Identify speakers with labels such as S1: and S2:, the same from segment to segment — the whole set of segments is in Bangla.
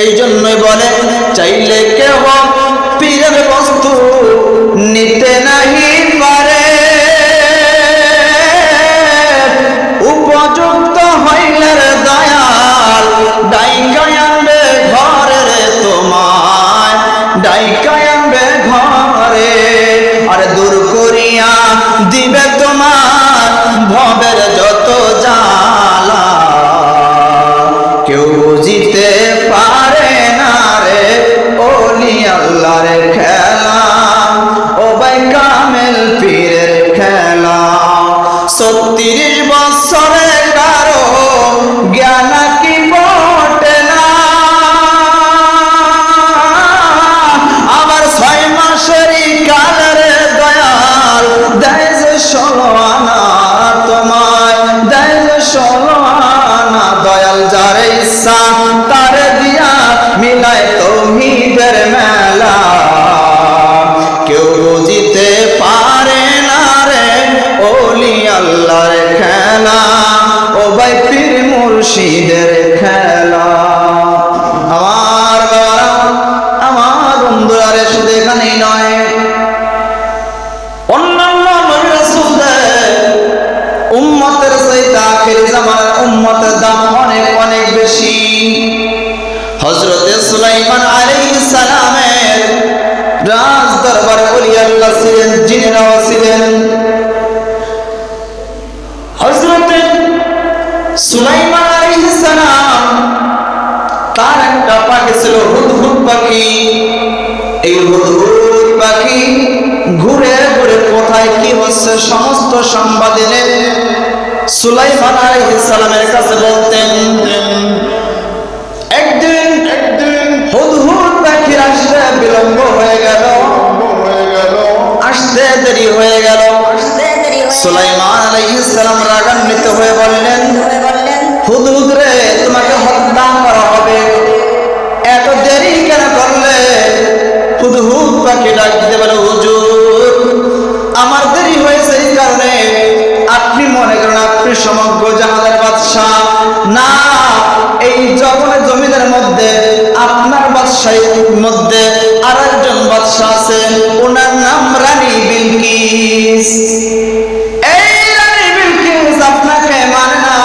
S1: এই জন্যই বলে চাইলে কেউ পীরের বস্তু নিতে নাহি পারে, উপযুক্ত হইলে দয়াল ডাইকায় আনবে ঘরে রে, তোমায় ডাইকায় আনবে ঘরে, আর দূর করিয়া দিবে তোমার ভবের যত জ্বালা, কেউ বুঝিতে পারে না রে ওলি আল্লাহর খেলা, ও ভাই কামেল পীরের খেলা। 36 বছরে কারো জ্ঞান কি বটে না, আবার 6 মাসেরই কালের দয়াল দেয় যে 16 আনা, তোমায় দেয় যে 16 আনা, দয়াল যার ইচ্ছা তার দিয়া মিলায় তৌহিদের মেলা, কেউ বুঝিতে পারে না রে ওলি আল্লাহর খেলা, ও ভাই পীর মুর্শিদের খেলা। আমার বাবারা, আমার বন্ধুরা রে, শুধু এখানেই নয়, অন্যান্য নবী রাসূলদের উম্মতের চাইতে আখিরি জামানার উম্মতের দাম অনেক অনেক বেশি। হযরত সুলাইমান আলাইহিস সালামের রাজ দরবারে ওলি আল্লাহ ছিলেন, জিনেরাও ছিলেন। হযরত সুলাইমান আলাইহিস সালাম তার একটা পাখি ছিল হুদহুদ পাখি। এই হুদহুদ পাখি ঘুরে ঘুরে কোথায় কি হচ্ছে সমস্ত সংবাদ এনে সুলাইমান আলাইহিস সালামের কাছে বলতেন। একদিন হুদহুদ পাখির আসতে বিলম্ব হয়ে গেল, আসতে দেরি হয়ে গেল। সুলাইমান আলাইহিস সালাম রাগান্বিত হয়ে বললেন, হুদহুদ রে, তোমাকে হত্যা করা হবে, এত দেরি কেন করলে? হুদহুদ পাখি ডাক দিতে বলে, হুজুর আমার দেরি হয়েছে এই কারণে আপনি মনে করেন আপনি সমগ্র জাহানের বাদশাহ না, এই জমিনের মধ্যে আপনার বাদশাহীর মধ্যে আরেকজন বাদশাহ আছে, ওনার নাম রানী বিলকিস। এই রানী বিলকিস আপনাকে মানে না,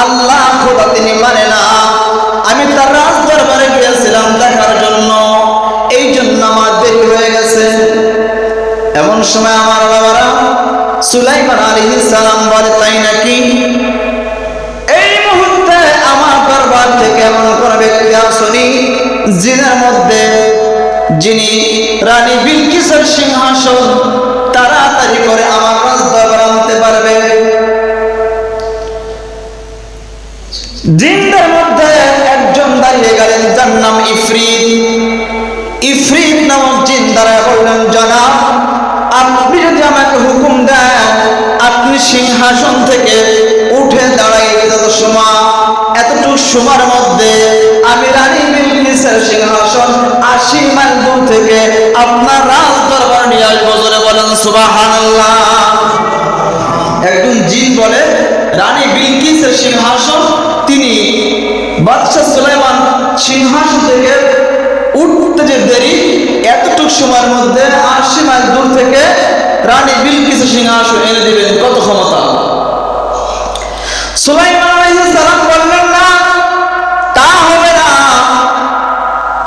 S1: আল্লাহ খোদা তিনি মানে না। আমি তার রাজ দরবারে গিয়েছিলাম দেখার জন্য, এই জন্য আমার দেরি হয়ে গেছে। এমন সময় আমার বাবারা সুলাইমান আলাইহিস সালাম বলে, তাই নাকি? এই মুহূর্তে আমার দরবার থেকে এমন কোন ব্যক্তি আসেনি জিনের মধ্যে যিনি রানী বিলকিসের সিংহাসন তাড়াতাড়ি করে আমার রাজ দরবারে আনতে পারবে। জিনদের মধ্যে একজন দাঁড়িয়ে গেলেন, যার নাম ইফরিত। ইফরিত নামক জিন দাঁড়ায় বললেন, জনাব আপনি যদি আমাকে হুকুম দেন, আপনি সিংহাসন থেকে উঠে দাঁড়াই যত সময়, এতটুকু সময়ের মধ্যে আমি রানী বিলকিসের সিংহাসন 80 মাইল দূর থেকে আপনার রাজ দরবার নিয়ে আসবো। জোরে বলেন সুবহানাল্লাহ। একজন জিন বলে, রানী বিলকিসের সিংহাসন তিনি বাদশা সুলাইমান সিংহাসন থেকে উঠতে যে দেরি, এতটুকু সময়ের মধ্যে 80 মাইল দূর থেকে রানী বিলকিসের সিংহাসন এনে দিবেন, কত ক্ষমতা! সুলাইমান আলাইহিস সালাম বললেন, না তা হবে না,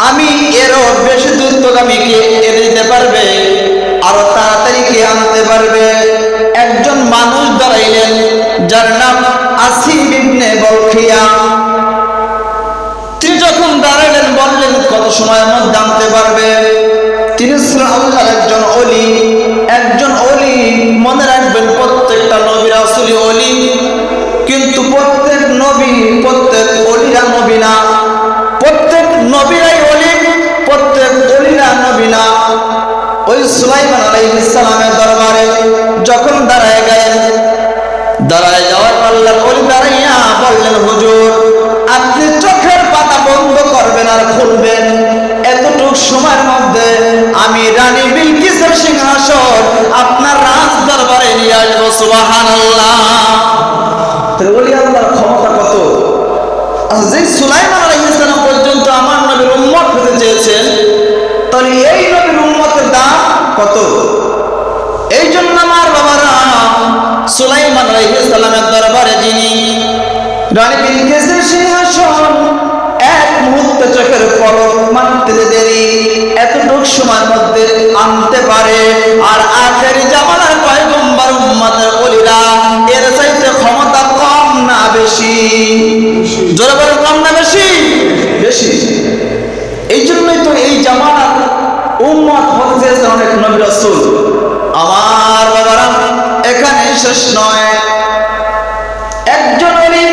S1: আমি এরও বেশি দ্রুতগামী কে এনে দিতে পারবে, আরো তাড়াতাড়ি কে আনতে পারবে? একজন মানুষ দাঁড়াইলেন, যার নাম আসিম ইবনে বলখিয়া। তিনি যখন দাঁড়াইলেন বললেন, কত সময়ের মধ্যে আনতে পারবে? তিনি ছিলেন আল্লাহর একজন ওলি। একজন ওলি, মনে রাখবেন প্রত্যেকটা নবী রাসূলি ওলি, কিন্তু প্রত্যেক নবী প্রত্যেক ওলিরা নবী না, প্রত্যেক নবীরাই ওলি, প্রত্যেক ওলিরা নবী না। ওই সুলাইমান আলাইহিস সালামের দরবারে যখন দাঁড়ায় গেলেন, দাঁড়ায় যাওয়ার আল্লাহর ওলি দাঁড়াইয়া বললেন, হুজুর আপনি চোখের পাতা বন্ধ করবেন আর খুলবেন, এতটুকু সময়ের মধ্যে আমি রানী বিলকিসের সিংহাসন আপনার রাজ দরবারে নিয়ে আসবো। সুবহানাল্লাহ। ওলি আল্লাহর ক্ষমতা কত! যে সুলাইমান আলাইহিস সালাম পর্যন্ত আমার আলাইহিস সালামের দরবারে যিনি রানী বিলকিসের সিংহাসন এক মুহূর্তে চোখের পলক মারতে দেরি এতটুক সময়ের মধ্যে আনতে পারে, আর আখেরি জামানার পয়গম্বর উম্মতের ওলিরা এর চাইতে ক্ষমতা কম না বেশি? জোরে বলে কম না বেশি? বেশি। এই জন্যই তো এই জামানার উম্মত হতে অনেক নবী রাসূল। আমার বাবারা, এখানে শেষ নয়। একজন ওলি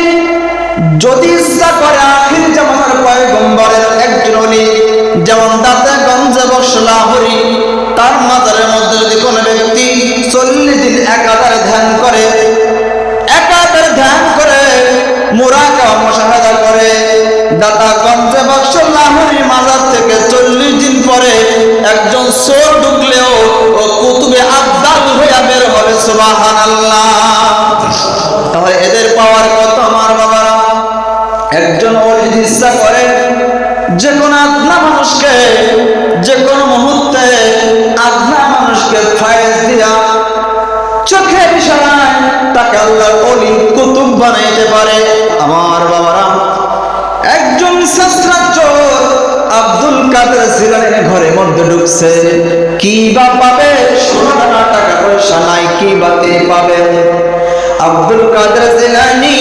S1: যদি ইচ্ছা করে আখির জামানার পয়গম্বরের একজন ওলি, যেমন দাতে গঞ্জে বসলা হরি, তার মাজারের মধ্যে যদি কোনো ব্যক্তি 40 দিন একাধার ধ্যান করে, মুরাকাবা মুশাহাদা করে, দাতা গঞ্জে বসলা হরি মাজার থেকে 40 দিন পরে একজন চোর ঢুকলেও ও কুতুবে আবদাল হইয়া বের হবে। সুবহানাল্লাহ। তাহলে এদের পাওয়ার কত আমার বাবারা। একজন ওলি ইচ্ছা করে যে কোনো আদনা মানুষকে, যে কোনো মুহূর্তে আদনা মানুষকে ফায়েজ দিয়া চোখের ইশারায় তাকে আল্লাহর ওলি কুতুব বানাইতে পারে। আমার বাবারা, একজন সাসরা চোর আব্দুল কাদের জিলানীর ঘরের মধ্যে ঢুকছে, কি বা পাবে? সোনা টাকা পয়সা নাই, কি বাতে পাবে? আব্দুল কাদের জিলানী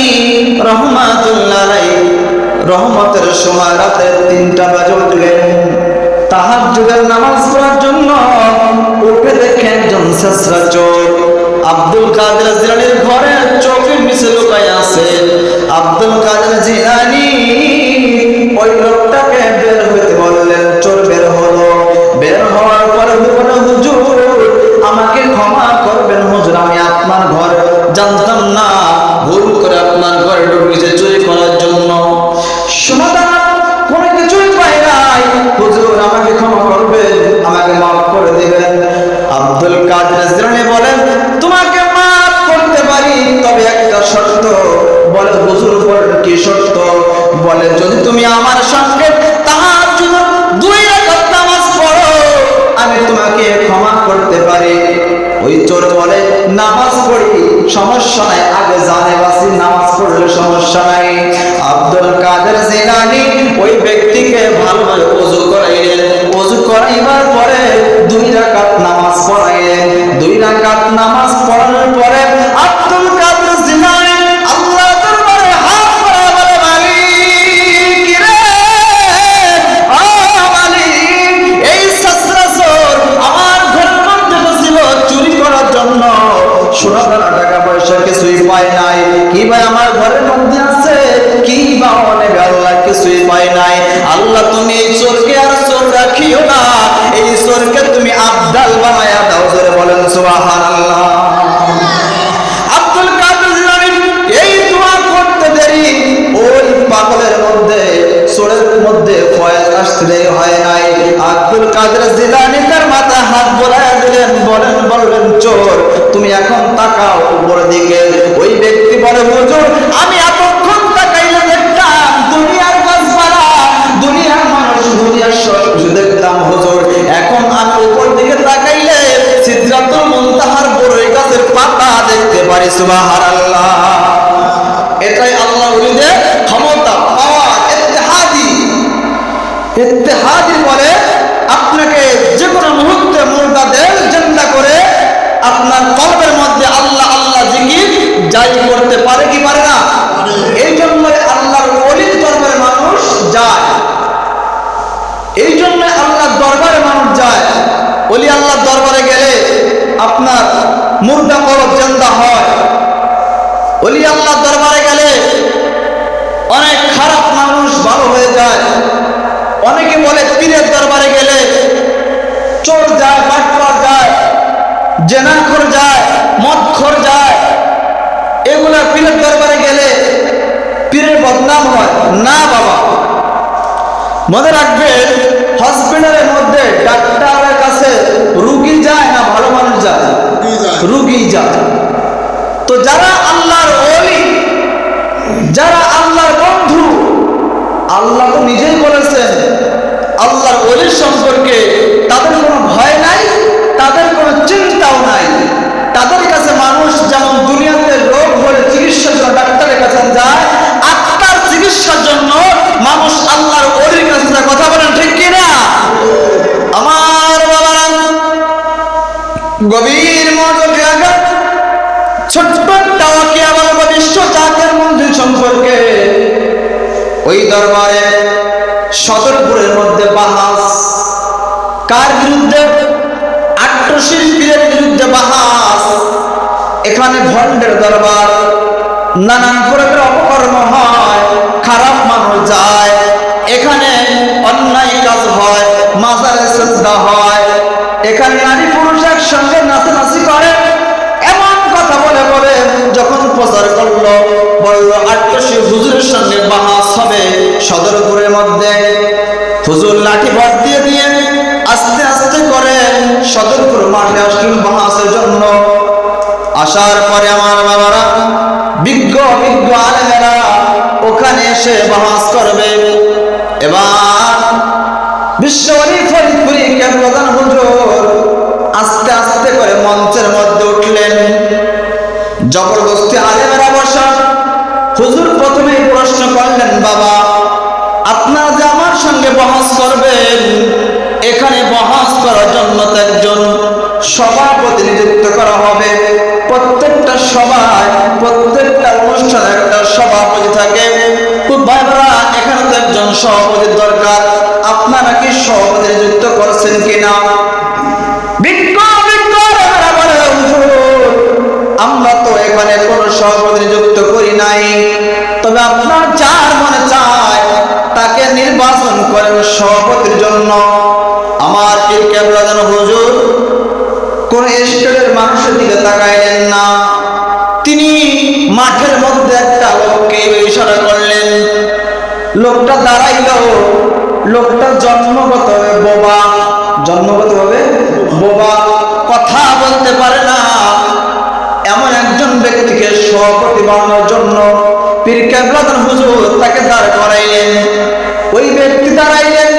S1: রহমাতুল্লাহ আলাইহি রহমতের সময় রাতে 3টা বাজে উঠলেন তাহাজ্জুদের নামাজ পড়ার জন্য। উঠে দেখেন একজন সাসরা চোর আব্দুল কাদের জিলানীর ঘরে চোখের নিচে লুকায় আছে। আব্দুল কাদের জিলানী ওই লোকটাকে বের হইতে বললেন। চোর বের হলো। বের হওয়ার পরে বলল, হুজুর আমাকে ক্ষমা করবেন হুজুর, আমি আপনার ঘর জানতাম না, ভুল করে আপনার ঘরে ঢুকেছে চুরি করার জন্য। সমাধান কোনো কিছুই পাই নাই, হুজুর আমাকে ক্ষমা করবেন, আমাকে মাফ করে দিবেন। আব্দুল কাদের জিলানী বলেন, তোমাকে মাফ করতে পারি, তবে একটা শর্ত। বলে, হুজুর বলেন কি শর্ত? বলে, যদি তুমি আমার সঙ্গে তাহাজ্জুদ 2 রাকাত নামাজ পড়ো আমি তোমাকে ক্ষমা করতে পারি। ওই চোর বলে, নামাজ পড়ি সমস্যা নাই, আগে জানে বাসি, নামাজ পড়লে সমস্যা নাই। আব্দুল কাদের জিলানী ওই ব্যক্তিকে ভালোভাবে ওযু করাইলেন। ওযু করাইবার পরে 2 রাকাত নামাজ পড়াইলেন। 2 রাকাত নামাজ পড়ানোর পরে আব্দুল কাদের জিলানী আল্লাহ দরবারে হাত বাড়ায় বলে, মালিক রে, ও মালিক, এই সাসরা চোর আমার ঘরের মধ্যে ছিল চুরি করার জন্য, সোনা টাকা পয়সা কিছুই পায় নাই, কি ভাই আমার ঘরের মধ্যে আছে, কি বা অনেক, আল্লাহ কিছুই পায় নাই। আল্লাহ তুমি এই চোরকে আর চোর রাখিও না, এই চোরকে তুমি আবদাল বানায়া দাও। জোরে বলেন সুবহানাল্লাহ। আব্দুল কাদের জিলানী এই দোয়া করতে দেরি, ওই পাগলের মধ্যে চোরের মধ্যে ফয়েজ আসতে দেরি হয় নাই। আব্দুল কাদের জিলানী তার মাথায় হাত বোলায়া দিলেন। বললেন, চোর তুমি এখন তাকাও উপরের দিকে। ওই ব্যক্তি বলে, হুজুর আমি এতক্ষণ তাকাইলে দেখতাম দুনিয়ার গাছপালা, দুনিয়ার মানুষ, দুনিয়ার সব কিছু দেখতাম হুজুর, এখন আমি উপর দিকে তাকাইলে সিদরাতুল মুনতাহার বড়ই গাছের পাতা দেখতে পারি। সুবহানাল্লাহ। এটাই আল্লাহ ওলিদের ক্ষমতা, পাওয়ার, ইত্তেহাদি বলে আপনাকে যে কোনো মুহূর্তে মুরদাদের জিন্দা করে আপনার কলবের মধ্যে আল্লাহ আল্লাহ জিকির জারি করতে পারে কি পারে না? এই জন্য আল্লাহর ওলির দরবারে মানুষ যায়, এই জন্য আল্লাহর দরবারে মানুষ যায়। ওলি আল্লাহর দরবারে গেলে আপনার মুর্দা কলব জিন্দা হয়। ওলি আল্লাহর দরবারে গেলে অনেক খারাপ মানুষ ভালো হয়ে যায়। অনেকে বলে পীরের দরবারে গেলে চোর যায়, বাটপার যায়, জেনাখোর যায়, মদখোর যায়, এগুলা পীরের দরবারে গেলে পীরের বদনাম হয় না। বাবা মনে রাখবেন, হসপিটালের মধ্যে ডাক্তারের কাছে রুগী যায় না ভালো মানুষ যায়? রুগী যায়। তো যারা আল্লাহর ওলি, যারা আল্লাহর বন্ধু, আল্লাহ তো নিজেই বলেছেন আল্লাহর ওলির সম্পর্কে তাদের কোনো ভয় নাই, তাদের কোনো চিন্তাও নাই। তাদের কাছে মানুষ যেমন দুনিয়াতে রোগ সদরপুরের মধ্যে বাহাস। কার বিরুদ্ধে? আট্টশিল্পীদের বিরুদ্ধে বাহাস। এখানে ভণ্ডের দরবার, নানান প্রকার অপকর্ম হয়, খারাপ মানুষ যায়, এখানে অন্যায় কাজ হয়, মাজারে সেজদা হয়, এখানে নারী পুরুষ একসঙ্গে নাচানাচি করে। এমন কথা বলে বলে যখন প্রচার করলো, বলল আট্টশী হুজুরের সঙ্গে বাহাস হবে সদরপুরের মধ্যে। হুজুর লাঠি ভর দিয়ে দিয়ে আস্তে আস্তে করে সদরপুর মাঠে আসলেন বাহাসের জন্য। আসার পরে আমার বাবারা, বিজ্ঞ বিজ্ঞ আলেমেরা ওখানে এসে বাহাস করবে। এবার বিশ্বরী ফরিদপুরি কেবলাদান হুজুর আস্তে আস্তে করে মঞ্চের মধ্যে উঠলেন। জবরদস্তি আলেমেরা বসা। হুজুর প্রথমেই প্রশ্ন করলেন, বাবা আপনারা যে আমার সঙ্গে বহাস করবেন, এখানে বহাস করার জন্য তো একজন সভাপতি নিযুক্ত করা হবে। প্রত্যেকটা সভায়, প্রত্যেকটা অনুষ্ঠানে একটা সভাপতি থাকে। খুব ভাইরা, এখানে তো একজন সভাপতির দরকার, আপনারা কি সভাপতি নিযুক্ত করছেন কিনা? আমরা তো এখানে কোন সভাপতি নিযুক্ত করি নাই, তবে আপনার যার মনে চায় তাকে নির্বাচন করেন সভাপতির জন্য। আমার পীর কেবলাদান হুজুর কোন স্টেজের মানুষের দিকে তাকাইলেন না, তিনি মাঠের মধ্যে একটা লোককে ইশারা করলেন। লোকটা দাঁড়াইল। লোকটা জন্মগতভাবে বোবা, জন্মগতভাবে বোবা, কথা বলতে পারে না। এমন একজন ব্যক্তিকে সভাপতি বানানোর জন্য পীর কেবলাদান হুজুর তাকে দাঁড় করাইলেন। ওই ব্যক্তি দাঁড়াইলেন,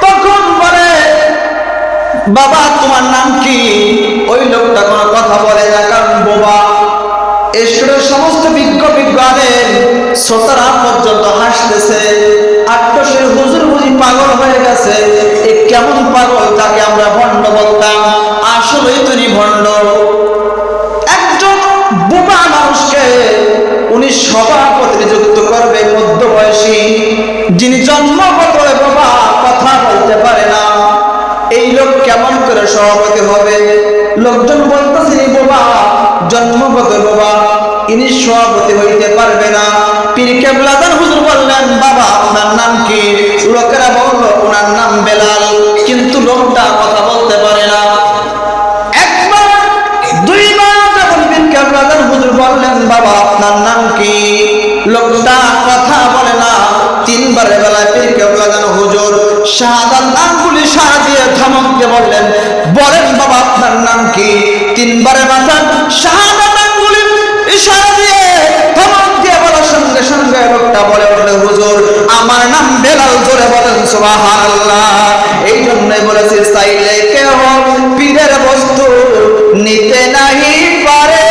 S1: তখন বলে, বাবা তোমার নাম কি? ওই লোকটা কোনো কথা বলে না, কারণ বোবা। ঈশ্বরের সমস্ত বিজ্ঞ বিজ্ঞ আলেম শ্রোতারা পর্যন্ত হাসতেছে। আট্টশীর হুজুর বুঝি পাগল হয়ে গেছে। এ কেমন পাগল, তাকে আমরা ভণ্ড বলতাম, আসলেই তিনি ভণ্ড। একজন বোবা মানুষকে উনি সভাপতি নিযুক্ত করবে, মধ্যবয়সী, যিনি জন্মগত বোবা, কথা বলতে পারে না। এই লোক কেমন করে সভাপতি হবে? লোকজন বলতেছে বোবা, জন্মগত বোবা, ইনি সভাপতি হইতে পারবে না। পীর কেবলাদান হুজুর বললেন, বাবা আপনার নাম কি? লোকেরা বলল ওনার নাম বেলাল, কিন্তু লোকটা কথা বলতে পারে না। একবার দুইবার যখন পীর কেবলাদান হুজুর বললেন, বাবা আপনার নাম কি? লোকটা কথা বলে না। তিনবারের বেলায় পীর কেবলাদান হুজুর শাহাদাত আঙ্গুলি ইশারা দিয়ে ধমক দিয়ে বললেন, বলেন বাবা আপনার নাম কি? তিনবারের মাথা শাহাদাত আঙ্গুলি ইশারা দিয়ে ধমক দিয়ে বলার সঙ্গে সঙ্গে লোকটা বলে উঠল, হুজুর আমার নাম বেলাল। জোরে বলেন সুবহানাল্লাহ। এই জন্যই বলেছি, চাইলে কেহ পীরের বস্তু নিতে নাহি পারে,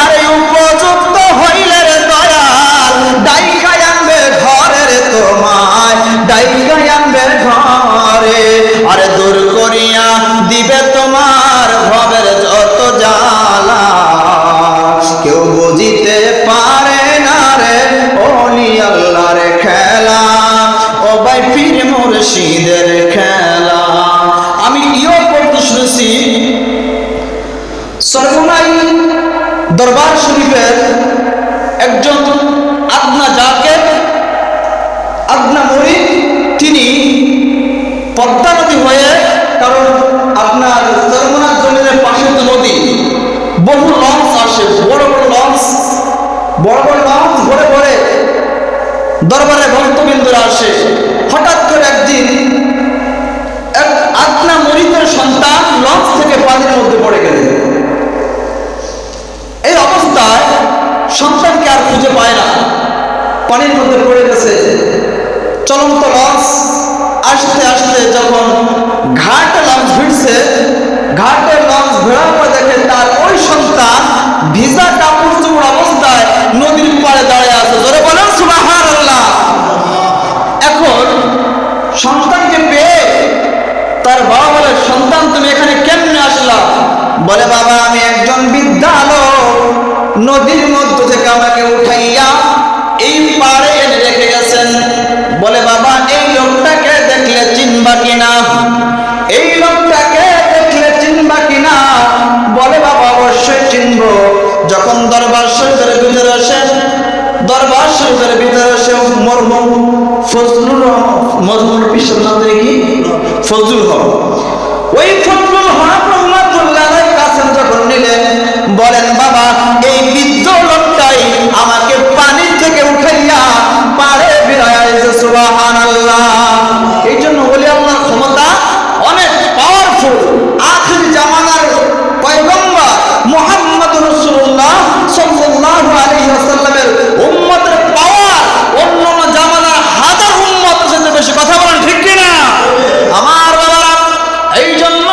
S1: আরে উপযুক্ত হইলে রে দয়াল ডাইকা আনবে ঘরের তোমায়, ডাইকা আনবে ঘরে, আরে দূর করিয়া দিবে তোমার ভবের যত জ্বালা, কেউ বুঝিতে পারে না রে ওলি আল্লাহর খেলা, ও ভাই পীর মুর্শিদের খেলা। আমি ইও পড়তে শুনেছি সরগুনাই দরবার শরীফের একজন আদনা জাকের, আদনা মুরিদ, তিনি পদ্মা নদী হয়ে, কারণ আপনার সরগুনার জমিনের পাশে তো নদী, বহু লঞ্চ আসে, বড় বড় লঞ্চ, বড় বড় লঞ্চ ভরে ভরে দরবারে ভক্তবৃন্দরা আসে। হঠাৎ করে একদিন এক আদনা মুরিদের সন্তান লঞ্চ থেকে পানির মধ্যে পড়ে গেলেন। এই অবস্থায় সন্তানকে আর খুঁজে পায় না, পানির মধ্যে পড়ে গেছে। চলন্ত লঞ্চ আসতে আসতে যখন ঘাটে লঞ্চ ভিড়ছে, ঘাটে লঞ্চ ঘোরার পর দেখে তার ওই সন্তান ভিজা কাপড় চোপড় অবস্থায় নদীর পাড়ে দাঁড়িয়ে আছে। জোরে বলেন সুবহানাল্লাহ। এখন সন্তানকে পেয়ে তার বাবা বলে, সন্তান তুমি এখানে কেমনে আসলা? বলে, বাবা আমি একজন বৃদ্ধা লোক, নদীর মধ্য থেকে আমাকে উঠাইয়া এই পার চিনবা কিনা, এই লোকটাকে দেখলে চিনবা কিনা? বলে বাবা অবশ্যই চিনবো। যখন দরবার শরীফের ভিতরে আসে, দরবার শরীফের ভিতরে আসে মরহুম ফজলুল বিশ্বনাথের কি ফজলুল হক, ওই ফজলুল হক রহমাতুল্লাহ আলাইহির কাছে যখন নিলেন, বলেন বাবা এই বৃদ্ধ লোকটাই আমাকে পানি থেকে উঠাইয়া পাড়ে বিরাইছে। সুবহানাল্লাহ। এই জন্য ওলি আল্লাহর ক্ষমতা অনেক পাওয়ারফুল। আখির জামানার পয়গম্বর মুহাম্মদুর রাসূলুল্লাহ সাল্লাল্লাহু আলাইহি ওয়াসাল্লামের উম্মতের পাওয়ার অন্যান্য জামানার হাজার উম্মতের সাথে বেশি। কথা বলেন ঠিক কিনা আমার বাবারা? এই জন্য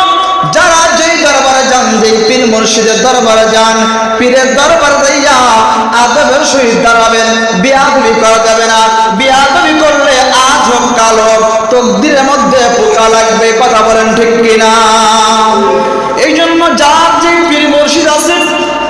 S1: যারা যেই দরবারে যান, যেই পীর মুর্শিদের দরবারে যান, পীরের দরবারে যাইয়া আদবের সহিত দাঁড়াবেন, বিয়াদবি করা যাবে না। বিয়াদবি করলে আজ হোক কাল হোক তকদিরের মধ্যে পোকা লাগবে। কথা বলেন ঠিক কিনা? এই জন্য যার যে পীর মুর্শিদ আছে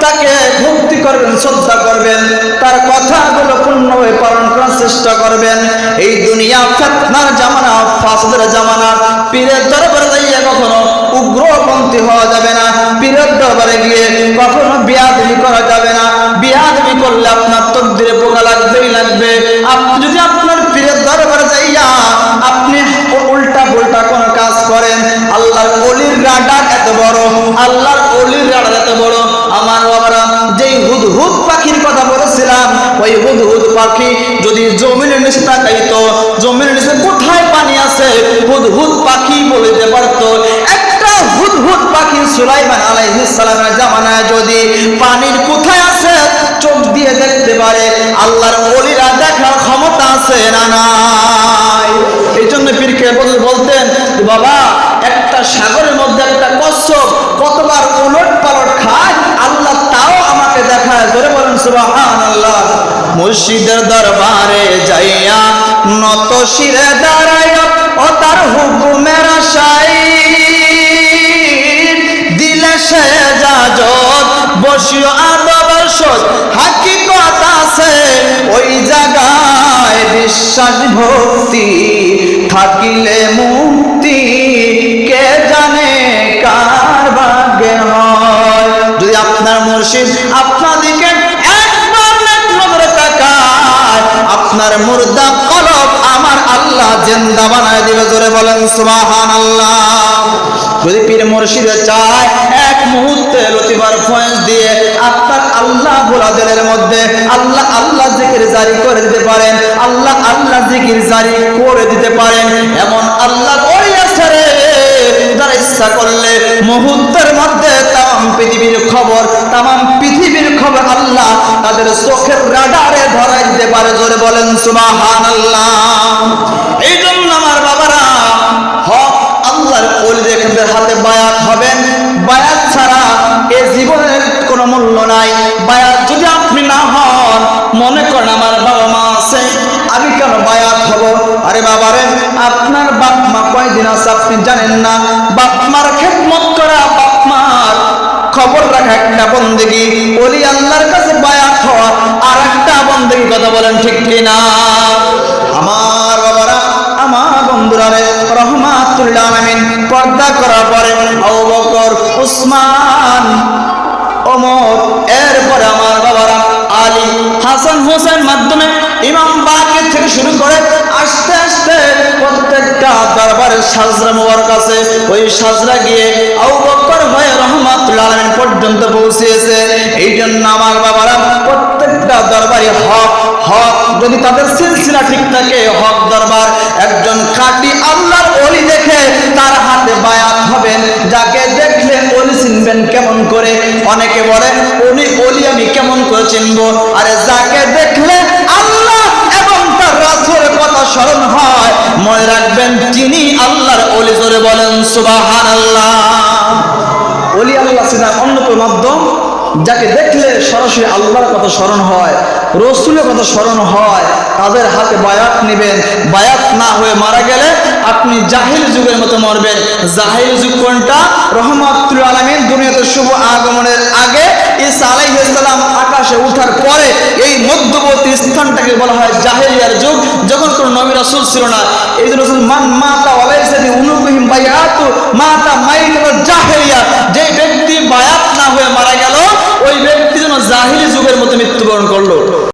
S1: তাকে ভক্তি করবেন, শ্রদ্ধা করবেন, তার কথাগুলো পূর্ণভাবে পালন করার চেষ্টা করবেন। এই দুনিয়া ফিতনার জামানা, ফাসাদের জামানা। পীরের দরবারে যাইয়া কখনো উগ্রপন্থী হওয়া যাবে না। পীরের দরবারে গিয়ে কখনো বিয়াদবি করা যাবে না। বিয়াদবি করলে আপনার তকদিরে পোকা লাগবেই লাগবে। আপনি যদি আপনার পীরের দরবারে যাইয়া আপনি উল্টা পুল্টা কোন কাজ করেন, আল্লাহর ওলির রাডার এত বড়, আল্লাহর ওলির রাডার এত বড়। আমার বাবারা, যেই হুদহুদ পাখির কথা বলেছিলাম, ওই হুদহুদ পাখি যদি জমিনের নিচে তাকাইতো, জমিনের নিচে কোথায় পানি আছে হুদহুদ পাখি বলতে পারতো। একটা হুদহুদ পাখি সুলাইমান আলাইহিস সালামের জামানায় যদি পানির কোথায় আছে চোখ দিয়ে দেখতে পারে, আল্লাহর ওলিরা দেখার ক্ষমতা আছে না নাই? এই জন্য পীরকে বলতেন বাবা একটা সাগরের মধ্যে একটা কচ্ছপ কতবার উলট পালট খায়, আল্লাহ তাও আমাকে দেখায়। ধরে বলেন সুবহানাল্লাহ। মুর্শিদের দরবারে যাইয়া নত শিরে দাঁড়াইয়া ও তার হুকুমের আশায় দিলে সে জাজত বসিও আদবের সত। হাকিকত আছে ওই জায়গায় বিশ্বাস ভক্তি থাকিলে মুক্তি কে জানে কার ভাগ্যে হয়। যদি আপনার মুর্শিদ আপনাদিকে একবার নজরে তাকায়, আপনার মুর্দা কলব আমার আল্লাহ জিন্দা বানায় দিবে। জোরে বলেন সুবহানাল্লাহ। যদি পীর মুর্শিদে চায় এক মুহূর্তে লতিফার ফয়েজ দিয়ে আপনার আল্লাহ ভোলা দিলের মধ্যে আল্লাহ আল্লাহ জিকির জারি করে দিতে পারেন, আল্লাহ আল্লাহ জিকির জারি করে দিতে পারেন। এমন আল্লাহর ওলি আছে রে, যারা ইচ্ছা করলে মুহূর্তের মধ্যে তাম পৃথিবীর খবর, তাম পৃথিবীর খবর আল্লাহ তাদের চোখের রাডারে ধরাই দিতে পারে। জোরে বলেন সুবহানাল্লাহ। এই জন্য আমার বাবারা, হক আল্লাহর ওলিদের হাতে বায়াত হবেন। বায়াত ছাড়া এ জীবনের কোনো মূল্য নাই। বায়াত যদি আপনি না হন, মনে করেন আমার বাবা মা আছে আমি কেন বায়াত হব? আরে বাবারে, আপনার বাপ মা কয়দিন আছে আপনি জানেন না। বাপ মার খেদমত করা, বাপ মার খবর রাখা একটা বন্দেগী। ওলি আল্লাহর কাছে বায়াত হওয়া আর একটা বন্দেগী। কথা বলেন ঠিক কিনা আমার বাবারা, আমার বন্ধুরা রে, রহমাতুল আলামিন পর্দা করার পরে আবু বকর, উসমান, ওমর, এরপরে আমার বাবারা আলী, হাসান, হোসেন মাধ্যমে ইমাম বাকির থেকে শুরু করে আস্তে আস্তে প্রত্যেকটা দরবারের সাজরা মুবারক আছে, ওই সাজরা গিয়ে আবু বকর হয়ে রহমাতুল আলামিন পর্যন্ত পৌঁছেছে। এই জন্য আমার বাবারা প্রত্যেকটা দরবারে হক হক যদি তাদের সিলসিলা ঠিক থাকে, হক দরবার একজন খাঁটি আল্লাহর ওলি দেখে তার হাতে বায়াত হবেন। যাকে দেখলে ওলি চিনবেন কেমন করে? অনেকে বলে উনি ওলি আমি কেমন করে চিনবো? আরে যাকে দেখলে আল্লাহ এবং তার রাসূলের কথা স্মরণ হয়, মনে রাখবেন তিনি আল্লাহর ওলি। জোরে বলেন সুবহানাল্লাহ। ওলি আল্লাহ চেনার অন্যতম মাধ্যম, যাকে দেখলে সরাসরি আল্লাহর কথা স্মরণ হয়, রসুলের কথা স্মরণ হয়, তাদের হাতে বায়াত নেবেন। বায়াত না হয়ে মারা গেলে আপনি জাহিল যুগের মতো মরবেন। জাহিল যুগ কোনটা? রহমাতুল আলামিন দুনিয়াতে শুভ আগমনের আগে, ঈসা আলাইহিস সালাম আকাশে ওঠার পরে এই মধ্যবর্তী স্থানটাকে বলা হয় জাহিলিয়ার যুগ, যখন কোনো নবী রাসূল ছিল না। এই জন্য মান মাতা ওয়ালাইসা আল্লাযী উনুকুহিম বায়াতু মাতা মাইতাল জাহেলিয়া, যে ব্যক্তি বায়াত না হয়ে মারা গেল ওই ব্যক্তি যেন জাহিলি